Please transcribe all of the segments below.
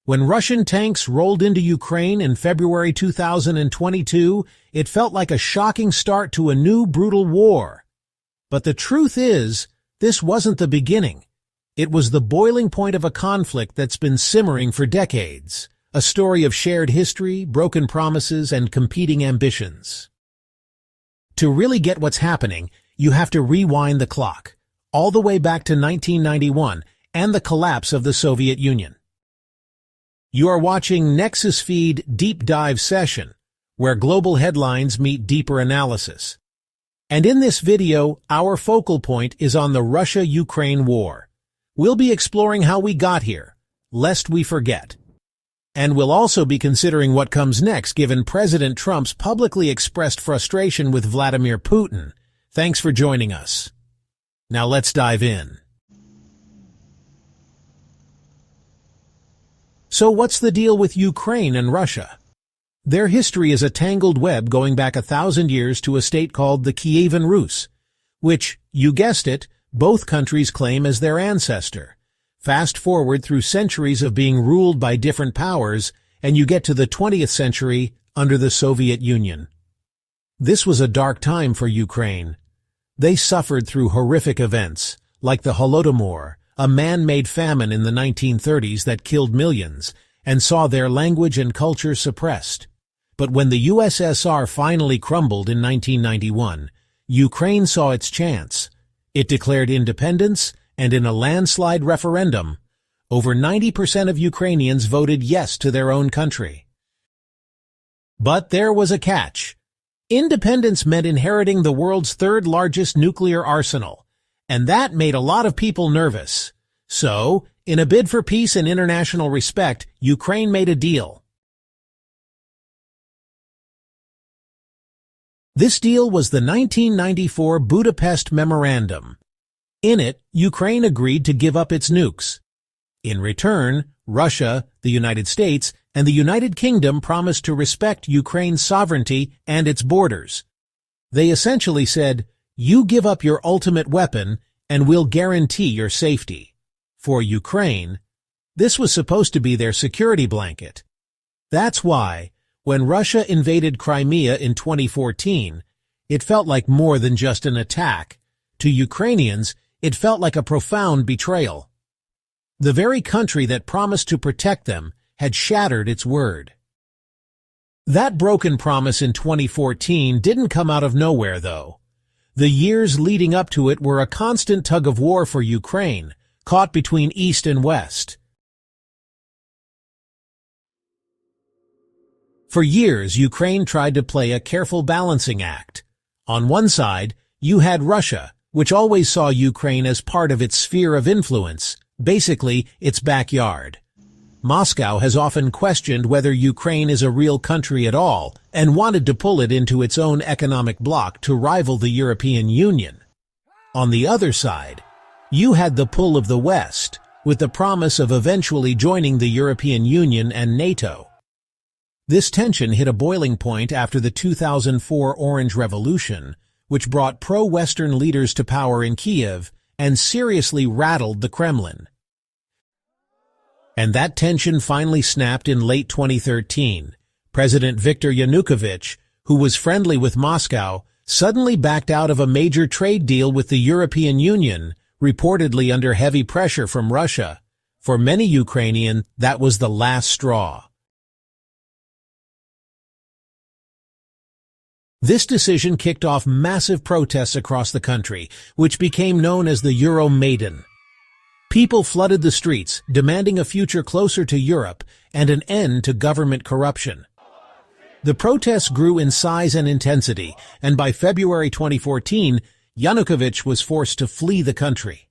When Russian tanks rolled into Ukraine in February 2022, it felt like a shocking start to a new brutal war. But the truth is, this wasn't the beginning. It was the boiling point of a conflict that's been simmering for decades, a story of shared history, broken promises, and competing ambitions. To really get what's happening, you have to rewind the clock, all the way back to 1991 and the collapse of the Soviet Union. You are watching Nexus-Feed Deep Dive Session, where global headlines meet deeper analysis. And in this video, our focal point is on the Russia-Ukraine war. We'll be exploring how we got here, lest we forget. And we'll also be considering what comes next given President Trump's publicly expressed frustration with Vladimir Putin. Thanks for joining us. Now let's dive in. So what's the deal with Ukraine and Russia? Their history is a tangled web going back 1,000 years to a state called the Kievan Rus, which, you guessed it, both countries claim as their ancestor. Fast forward through centuries of being ruled by different powers, and you get to the 20th century under the Soviet Union. This was a dark time for Ukraine. They suffered through horrific events, like the Volodymyr, a man-made famine in the 1930s that killed millions, and saw their language and culture suppressed. But when the USSR finally crumbled in 1991, Ukraine saw its chance. It declared independence, and in a landslide referendum, over 90% of Ukrainians voted yes to their own country. But there was a catch. Independence meant inheriting the world's third-largest nuclear arsenal, and that made a lot of people nervous. So, in a bid for peace and international respect, Ukraine made a deal. This deal was the 1994 Budapest Memorandum. In it, Ukraine agreed to give up its nukes. In return, Russia, the United States, and the United Kingdom promised to respect Ukraine's sovereignty and its borders. They essentially said, "You give up your ultimate weapon, and we'll guarantee your safety." For Ukraine, this was supposed to be their security blanket. That's why, when Russia invaded Crimea in 2014, it felt like more than just an attack. To Ukrainians, it felt like a profound betrayal. The very country that promised to protect them had shattered its word. That broken promise in 2014 didn't come out of nowhere, though. The years leading up to it were a constant tug-of-war for Ukraine, caught between East and West. For years, Ukraine tried to play a careful balancing act. On one side, you had Russia, which always saw Ukraine as part of its sphere of influence, basically its backyard. Moscow has often questioned whether Ukraine is a real country at all and wanted to pull it into its own economic bloc to rival the European Union. On the other side, you had the pull of the West, with the promise of eventually joining the European Union and NATO. This tension hit a boiling point after the 2004 Orange Revolution, which brought pro-Western leaders to power in Kiev and seriously rattled the Kremlin. And that tension finally snapped in late 2013. President Viktor Yanukovych, who was friendly with Moscow, suddenly backed out of a major trade deal with the European Union, reportedly under heavy pressure from Russia. For many Ukrainians, that was the last straw. This decision kicked off massive protests across the country, which became known as the Euromaidan. People flooded the streets, demanding a future closer to Europe and an end to government corruption. The protests grew in size and intensity, and by February 2014, Yanukovych was forced to flee the country.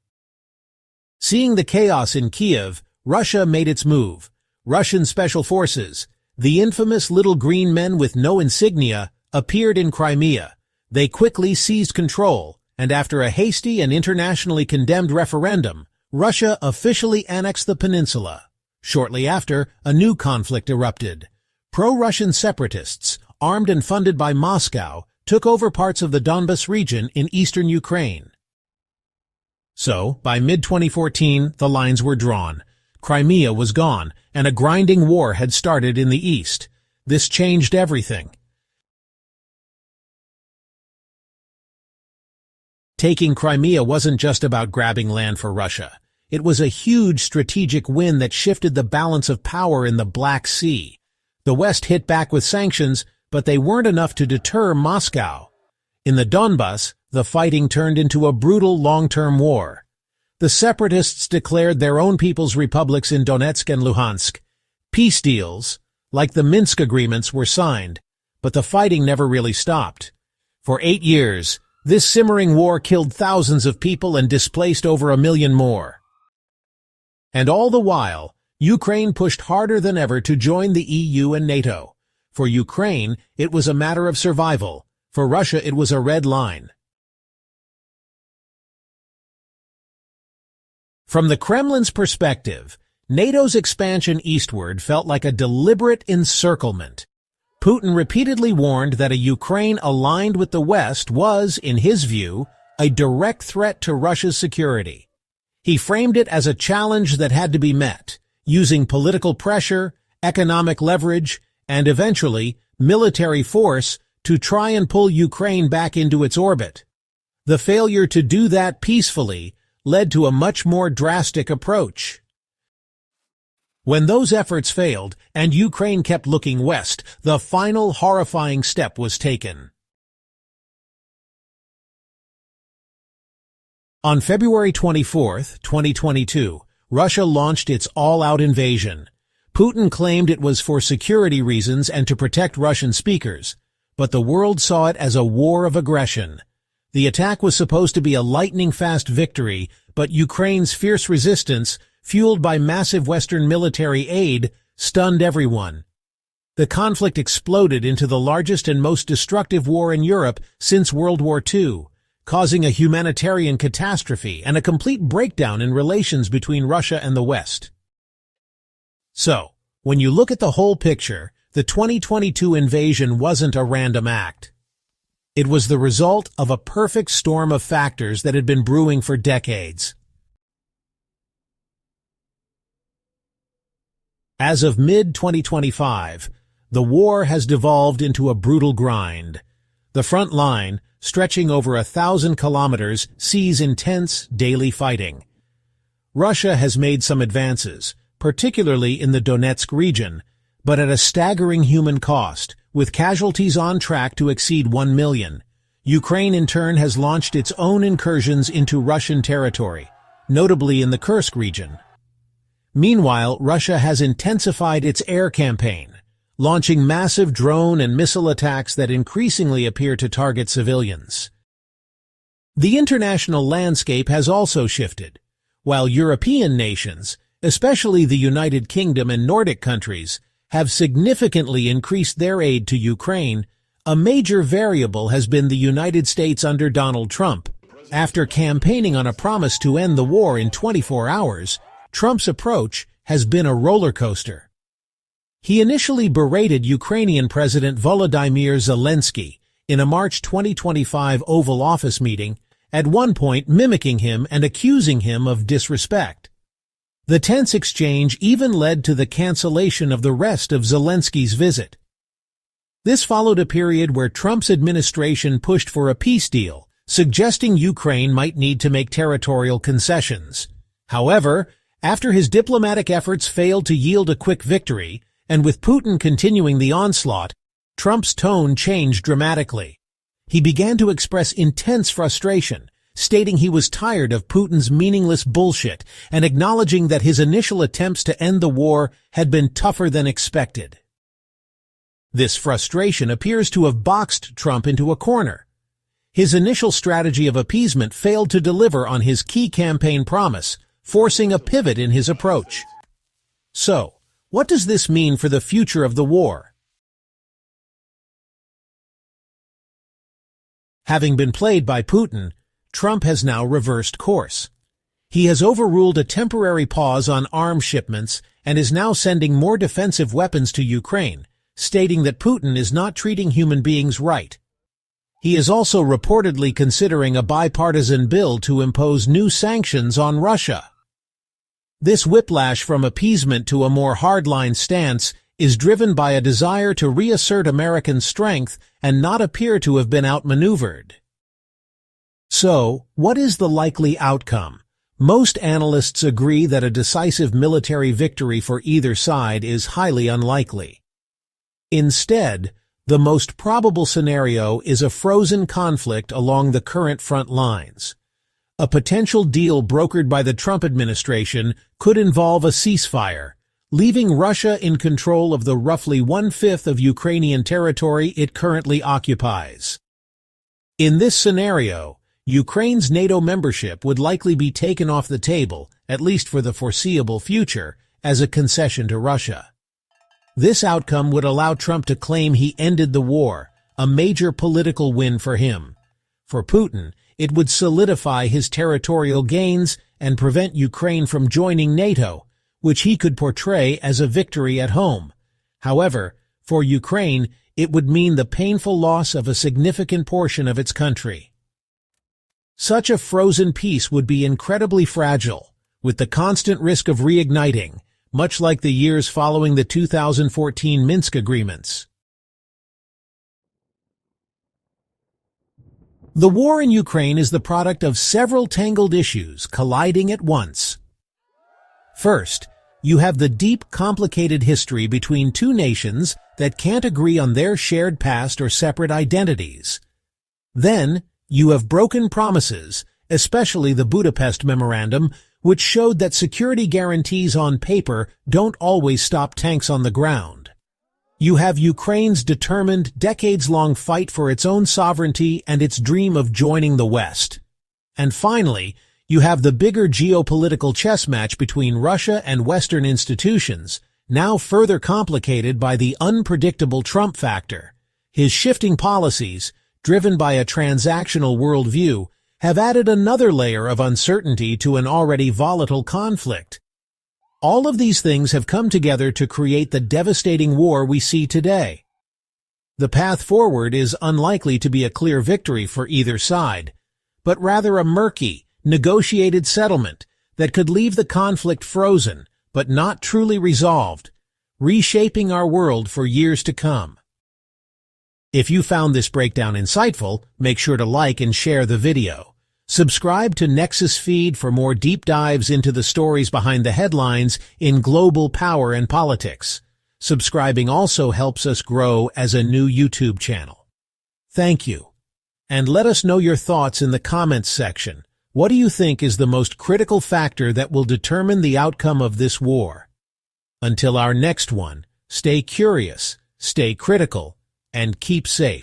Seeing the chaos in Kiev, Russia made its move. Russian special forces, the infamous little green men with no insignia, appeared in Crimea. They quickly seized control, and after a hasty and internationally condemned referendum, Russia officially annexed the peninsula. Shortly after, a new conflict erupted. Pro-Russian separatists, armed and funded by Moscow, took over parts of the Donbas region in eastern Ukraine. So, by mid-2014, the lines were drawn. Crimea was gone, and a grinding war had started in the east. This changed everything. Taking Crimea wasn't just about grabbing land for Russia. It was a huge strategic win that shifted the balance of power in the Black Sea. The West hit back with sanctions, but they weren't enough to deter Moscow. In the Donbas, the fighting turned into a brutal long-term war. The separatists declared their own people's republics in Donetsk and Luhansk. Peace deals, like the Minsk agreements, were signed, but the fighting never really stopped. For 8 years, this simmering war killed thousands of people and displaced over 1 million more. And all the while, Ukraine pushed harder than ever to join the EU and NATO. For Ukraine, it was a matter of survival. For Russia, it was a red line. From the Kremlin's perspective, NATO's expansion eastward felt like a deliberate encirclement. Putin repeatedly warned that a Ukraine aligned with the West was, in his view, a direct threat to Russia's security. He framed it as a challenge that had to be met, using political pressure, economic leverage, and eventually military force to try and pull Ukraine back into its orbit. The failure to do that peacefully led to a much more drastic approach. When those efforts failed and Ukraine kept looking west, the final horrifying step was taken. On February 24, 2022, Russia launched its all-out invasion. Putin claimed it was for security reasons and to protect Russian speakers, but the world saw it as a war of aggression. The attack was supposed to be a lightning-fast victory, but Ukraine's fierce resistance, fueled by massive Western military aid, stunned everyone. The conflict exploded into the largest and most destructive war in Europe since World War II, causing a humanitarian catastrophe and a complete breakdown in relations between Russia and the West. So, when you look at the whole picture, the 2022 invasion wasn't a random act. It was the result of a perfect storm of factors that had been brewing for decades. As of mid-2025, the war has devolved into a brutal grind. The front line, stretching over 1,000 kilometers, sees intense daily fighting. Russia has made some advances, particularly in the Donetsk region, but at a staggering human cost, with casualties on track to exceed 1 million. Ukraine in turn has launched its own incursions into Russian territory, notably in the Kursk region. Meanwhile, Russia has intensified its air campaign, launching massive drone and missile attacks that increasingly appear to target civilians. The international landscape has also shifted. While European nations, especially the United Kingdom and Nordic countries, have significantly increased their aid to Ukraine, a major variable has been the United States under Donald Trump. After campaigning on a promise to end the war in 24 hours, Trump's approach has been a roller coaster. He initially berated Ukrainian President Volodymyr Zelensky in a March 2025 Oval Office meeting, at one point mimicking him and accusing him of disrespect. The tense exchange even led to the cancellation of the rest of Zelensky's visit. This followed a period where Trump's administration pushed for a peace deal, suggesting Ukraine might need to make territorial concessions. However, after his diplomatic efforts failed to yield a quick victory, and with Putin continuing the onslaught, Trump's tone changed dramatically. He began to express intense frustration, stating he was tired of Putin's meaningless bullshit and acknowledging that his initial attempts to end the war had been tougher than expected. This frustration appears to have boxed Trump into a corner. His initial strategy of appeasement failed to deliver on his key campaign promise, forcing a pivot in his approach. So, what does this mean for the future of the war? Having been played by Putin, Trump has now reversed course. He has overruled a temporary pause on arms shipments and is now sending more defensive weapons to Ukraine, stating that Putin is not treating human beings right. He is also reportedly considering a bipartisan bill to impose new sanctions on Russia. This whiplash from appeasement to a more hardline stance is driven by a desire to reassert American strength and not appear to have been outmaneuvered. So, what is the likely outcome? Most analysts agree that a decisive military victory for either side is highly unlikely. Instead, the most probable scenario is a frozen conflict along the current front lines. A potential deal brokered by the Trump administration could involve a ceasefire, leaving Russia in control of the roughly one-fifth of Ukrainian territory it currently occupies. In this scenario, Ukraine's NATO membership would likely be taken off the table, at least for the foreseeable future, as a concession to Russia. This outcome would allow Trump to claim he ended the war, a major political win for him. For Putin, it would solidify his territorial gains and prevent Ukraine from joining NATO, which he could portray as a victory at home. However, for Ukraine, it would mean the painful loss of a significant portion of its country. Such a frozen peace would be incredibly fragile, with the constant risk of reigniting, much like the years following the 2014 Minsk agreements. The war in Ukraine is the product of several tangled issues colliding at once. First, you have the deep, complicated history between two nations that can't agree on their shared past or separate identities. Then, you have broken promises, especially the Budapest Memorandum, which showed that security guarantees on paper don't always stop tanks on the ground. You have Ukraine's determined, decades-long fight for its own sovereignty and its dream of joining the West. And finally, you have the bigger geopolitical chess match between Russia and Western institutions, now further complicated by the unpredictable Trump factor. His shifting policies, driven by a transactional worldview, have added another layer of uncertainty to an already volatile conflict. All of these things have come together to create the devastating war we see today. The path forward is unlikely to be a clear victory for either side, but rather a murky, negotiated settlement that could leave the conflict frozen, but not truly resolved, reshaping our world for years to come. If you found this breakdown insightful, make sure to like and share the video. Subscribe to Nexus-Feed for more deep dives into the stories behind the headlines in global power and politics. Subscribing also helps us grow as a new YouTube channel. Thank you. And let us know your thoughts in the comments section. What do you think is the most critical factor that will determine the outcome of this war? Until our next one, stay curious, stay critical, and keep safe.